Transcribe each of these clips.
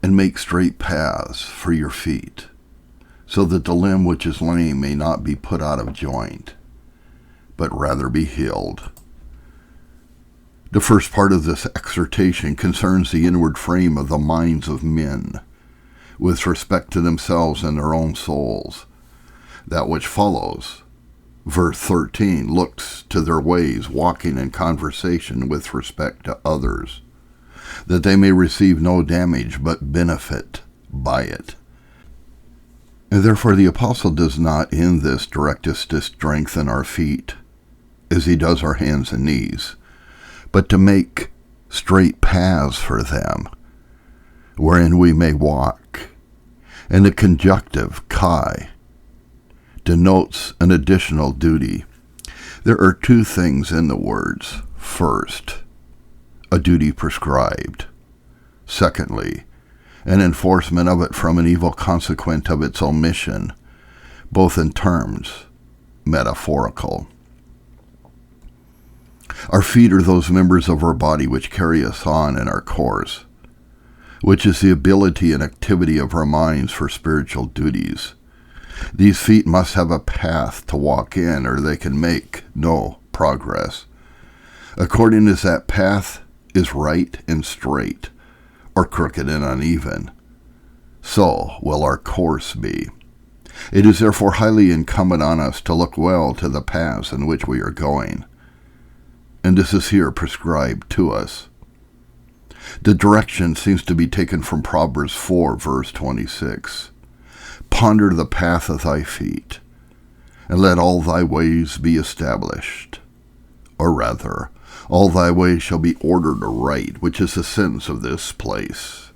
and make straight paths for your feet, so that the limb which is lame may not be put out of joint, but rather be healed. The first part of this exhortation concerns the inward frame of the minds of men, with respect to themselves and their own souls. That which follows, verse 13, looks to their ways, walking in conversation with respect to others, that they may receive no damage but benefit by it. And therefore the apostle does not in this direct us to strengthen our feet, as he does our hands and knees, but to make straight paths for them, wherein we may walk. And the conjunctive, kai, denotes an additional duty. There are two things in the words. First, a duty prescribed. Secondly, an enforcement of it from an evil consequent of its omission, both in terms metaphorical. Our feet are those members of our body which carry us on in our course, which is the ability and activity of our minds for spiritual duties. These feet must have a path to walk in, or they can make no progress, according as that path is right and straight, or crooked and uneven. So will our course be. It is therefore highly incumbent on us to look well to the paths in which we are going, and this is here prescribed to us. The direction seems to be taken from Proverbs 4, verse 26. Ponder the path of thy feet, and let all thy ways be established. Or rather, all thy ways shall be ordered aright, which is the sense of this place.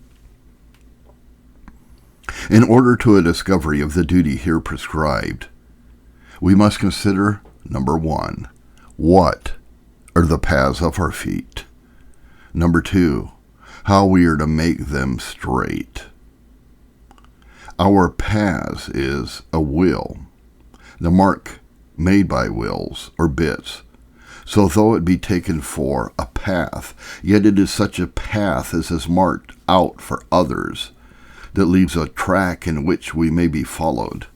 In order to a discovery of the duty here prescribed, we must consider, number 1, what are the paths of our feet? Number 2, how we are to make them straight. Our paths is a will, the mark made by wills or bits. So though it be taken for a path, yet it is such a path as is marked out for others, that leaves a track in which we may be followed.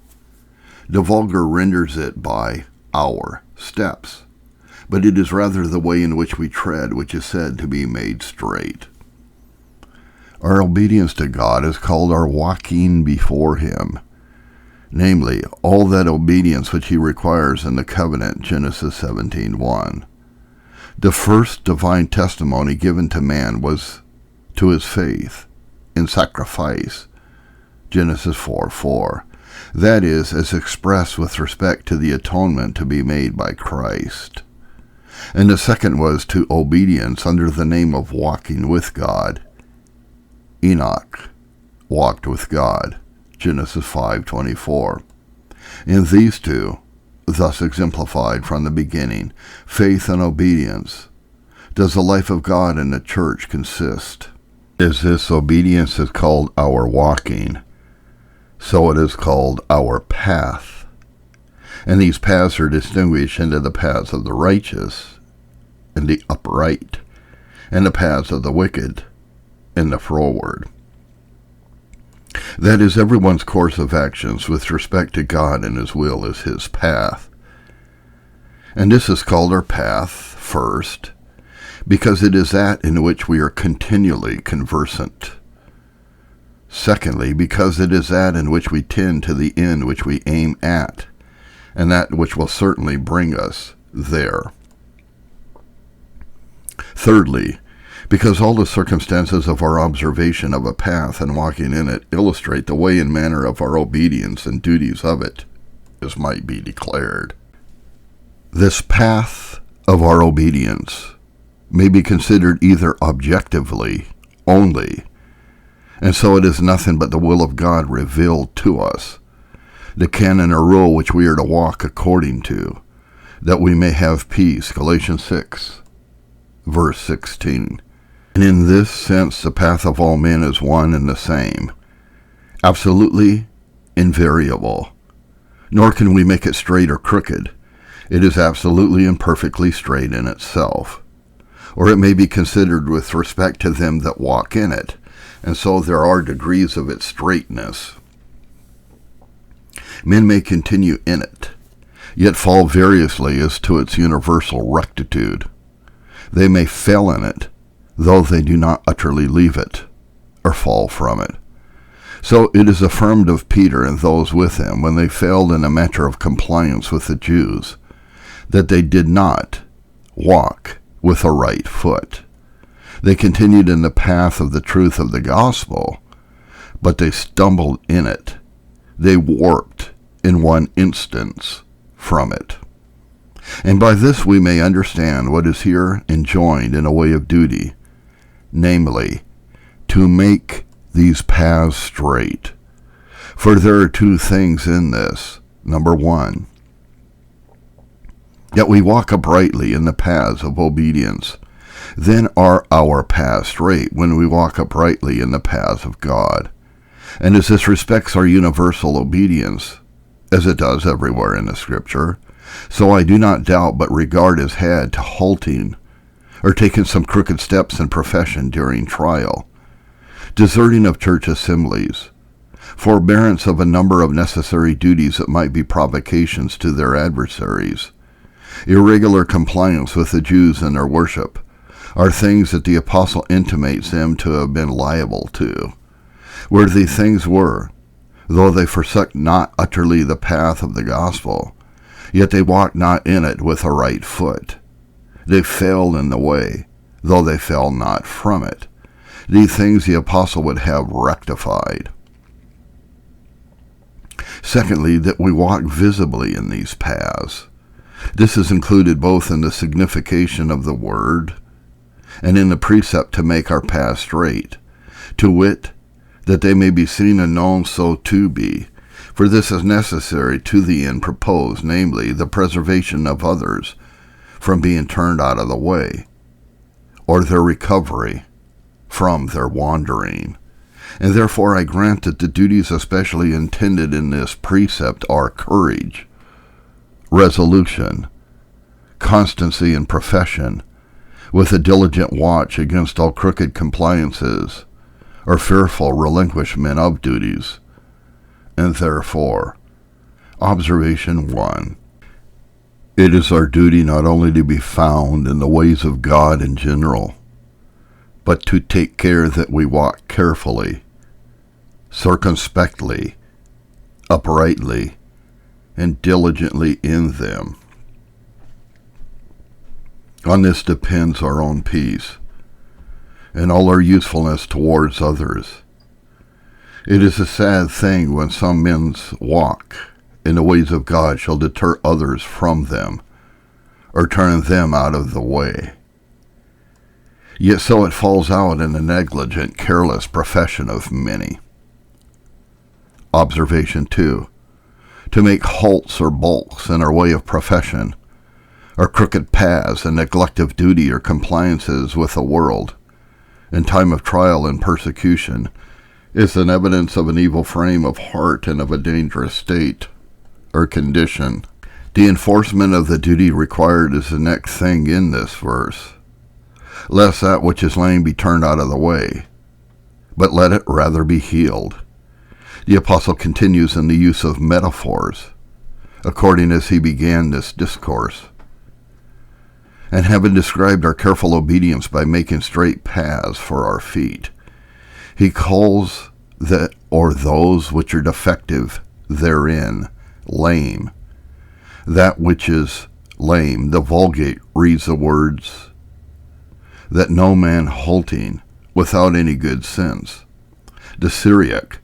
The vulgar renders it by our steps, but it is rather the way in which we tread which is said to be made straight. Our obedience to God is called our walking before him, namely, all that obedience which he requires in the covenant, Genesis 17:1. The first divine testimony given to man was to his faith in sacrifice, Genesis 4:4. That is, as expressed with respect to the atonement to be made by Christ. And the second was to obedience under the name of walking with God. Enoch walked with God, Genesis 5:24. In these two, thus exemplified from the beginning, faith and obedience, does the life of God in the church consist. As this obedience is called our walking, so it is called our path. And these paths are distinguished into the paths of the righteous and the upright, and the paths of the wicked and the froward. That is, everyone's course of actions with respect to God and his will is his path. And this is called our path, first, because it is that in which we are continually conversant. Secondly, because it is that in which we tend to the end which we aim at, and that which will certainly bring us there. Thirdly, because all the circumstances of our observation of a path and walking in it illustrate the way and manner of our obedience and duties of it, as might be declared. This path of our obedience may be considered either objectively only, and so it is nothing but the will of God revealed to us, the canon or rule which we are to walk according to, that we may have peace, Galatians 6, verse 16. And in this sense, the path of all men is one and the same, absolutely invariable. Nor can we make it straight or crooked. It is absolutely and perfectly straight in itself. Or it may be considered with respect to them that walk in it, and so there are degrees of its straightness. Men may continue in it, yet fall variously as to its universal rectitude. They may fail in it, though they do not utterly leave it, or fall from it. So it is affirmed of Peter and those with him, when they failed in a matter of compliance with the Jews, that they did not walk with a right foot. They continued in the path of the truth of the gospel, but they stumbled in it. They warped, in one instance, from it. And by this we may understand what is here enjoined in a way of duty, namely, to make these paths straight. For there are two things in this. Number one, that we walk uprightly in the paths of obedience. Then are our paths straight when we walk uprightly in the paths of God. And as this respects our universal obedience, as it does everywhere in the Scripture, so I do not doubt but regard as had to halting, or taking some crooked steps in profession during trial, deserting of church assemblies, forbearance of a number of necessary duties that might be provocations to their adversaries, irregular compliance with the Jews in their worship, are things that the apostle intimates them to have been liable to. Where these things were, though they forsook not utterly the path of the gospel, yet they walked not in it with a right foot. They failed in the way, though they fell not from it. These things the apostle would have rectified. Secondly, that we walk visibly in these paths. This is included both in the signification of the word and in the precept to make our path straight, to wit, that they may be seen and known so to be. For this is necessary to the end proposed, namely, the preservation of others from being turned out of the way, or their recovery from their wandering. And therefore I grant that the duties especially intended in this precept are courage, resolution, constancy in profession, with a diligent watch against all crooked compliances, or fearful relinquishment of duties. And therefore, observation 1, it is our duty not only to be found in the ways of God in general, but to take care that we walk carefully, circumspectly, uprightly, and diligently in them. On this depends our own peace, and all our usefulness towards others. It is a sad thing when some men's walk in the ways of God shall deter others from them, or turn them out of the way. Yet so it falls out in the negligent, careless profession of many. Observation 2, to make halts or balks in our way of profession, or crooked paths and neglect of duty or compliances with the world, in time of trial and persecution, is an evidence of an evil frame of heart and of a dangerous state or condition. The enforcement of the duty required is the next thing in this verse. Lest that which is lame be turned out of the way, but let it rather be healed. The apostle continues in the use of metaphors, according as he began this discourse. And having described our careful obedience by making straight paths for our feet, he calls that, or those which are defective therein, lame. That which is lame, the Vulgate reads the words, that no man halting without any good sense. The Syriac,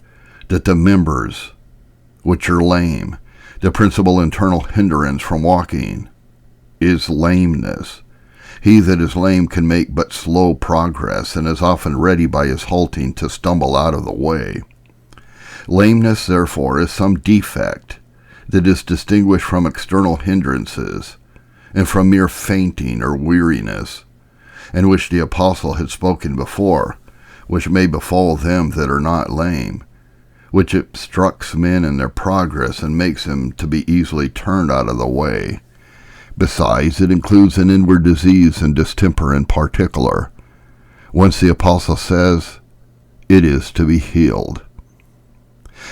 that the members which are lame, the principal internal hindrance from walking, is lameness. He that is lame can make but slow progress, and is often ready by his halting to stumble out of the way. Lameness, therefore, is some defect that is distinguished from external hindrances, and from mere fainting or weariness, and which the apostle had spoken before, which may befall them that are not lame, which obstructs men in their progress and makes them to be easily turned out of the way. Besides, it includes an inward disease and distemper in particular. Whence the apostle says, it is to be healed.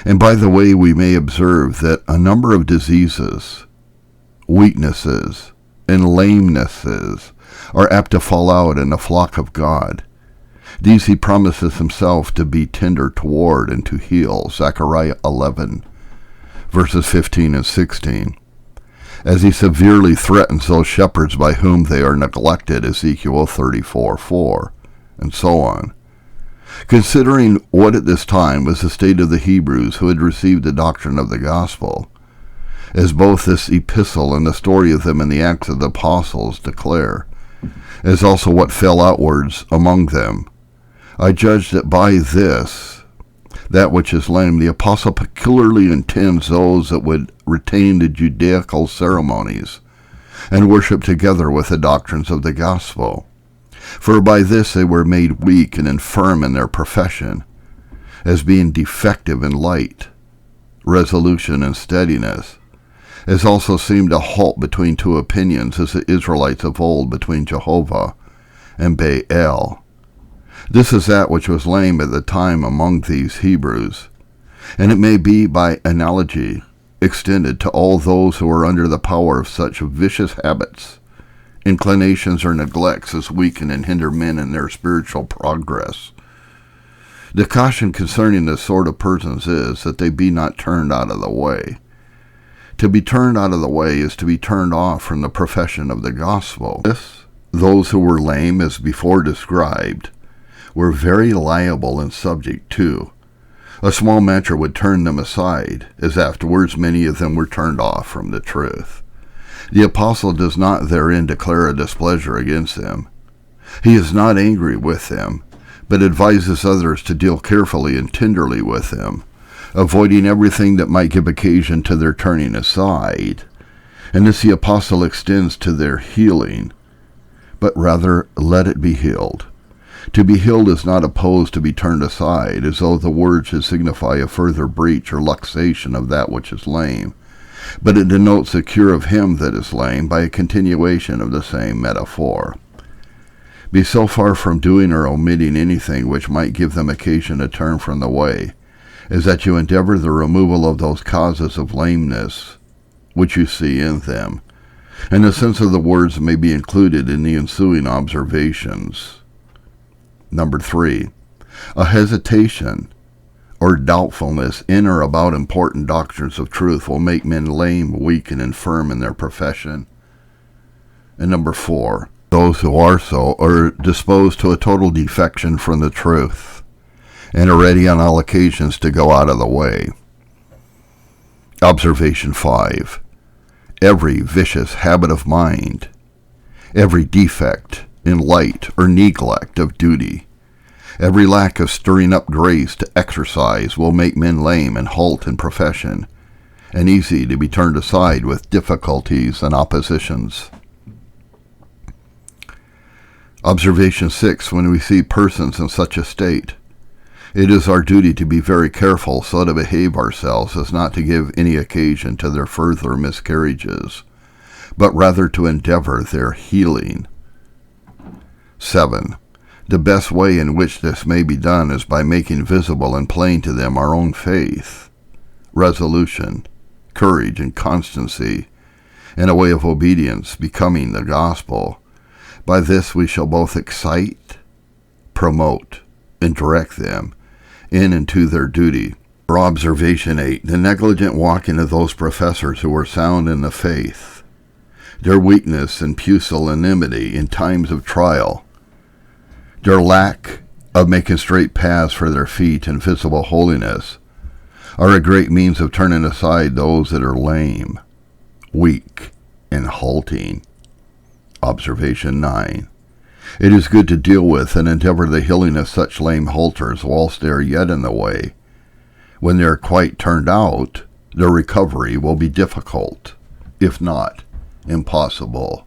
And by the way, we may observe that a number of diseases, weaknesses, and lamenesses are apt to fall out in the flock of God. These he promises himself to be tender toward and to heal, Zechariah 11, verses 15 and 16, as he severely threatens those shepherds by whom they are neglected, Ezekiel 34:4, and so on. Considering what at this time was the state of the Hebrews who had received the doctrine of the gospel, as both this epistle and the story of them in the Acts of the Apostles declare, as also what fell outwards among them, I judge that by this, that which is lame, the apostle peculiarly intends those that would retain the Judaical ceremonies and worship together with the doctrines of the gospel. For by this they were made weak and infirm in their profession, as being defective in light, resolution, and steadiness, as also seemed a halt between two opinions, as the Israelites of old between Jehovah and Baal. This is that which was lame at the time among these Hebrews, and it may be by analogy extended to all those who are under the power of such vicious habits, inclinations, or neglects as weaken and hinder men in their spiritual progress. The caution concerning this sort of persons is that they be not turned out of the way. To be turned out of the way is to be turned off from the profession of the gospel. Those who were lame, as before described, were very liable and subject to. A small matter would turn them aside, as afterwards many of them were turned off from the truth. The apostle does not therein declare a displeasure against them. He is not angry with them, but advises others to deal carefully and tenderly with them, avoiding everything that might give occasion to their turning aside. And this the apostle extends to their healing, but rather let it be healed. To be healed is not opposed to be turned aside, as though the word should signify a further breach or luxation of that which is lame, but it denotes the cure of him that is lame by a continuation of the same metaphor. Be so far from doing or omitting anything which might give them occasion to turn from the way, as that you endeavor the removal of those causes of lameness which you see in them, and the sense of the words may be included in the ensuing observations. Number 3, a hesitation or doubtfulness in or about important doctrines of truth will make men lame, weak, and infirm in their profession. And number 4, those who are so are disposed to a total defection from the truth, and are ready on all occasions to go out of the way. Observation 5. Every vicious habit of mind, every defect in light or neglect of duty, every lack of stirring up grace to exercise will make men lame and halt in profession, and easy to be turned aside with difficulties and oppositions. Observation 6. When we see persons in such a state, it is our duty to be very careful so to behave ourselves as not to give any occasion to their further miscarriages, but rather to endeavor their healing. 7. The best way in which this may be done is by making visible and plain to them our own faith, resolution, courage, and constancy, in a way of obedience becoming the gospel. By this we shall both excite, promote, and direct them in and to their duty. For observation 8, the negligent walking of those professors who are sound in the faith, their weakness and pusillanimity in times of trial, their lack of making straight paths for their feet and visible holiness, are a great means of turning aside those that are lame, weak, and halting. Observation 9. It is good to deal with and endeavor the healing of such lame halters whilst they are yet in the way. When they are quite turned out, their recovery will be difficult, if not impossible.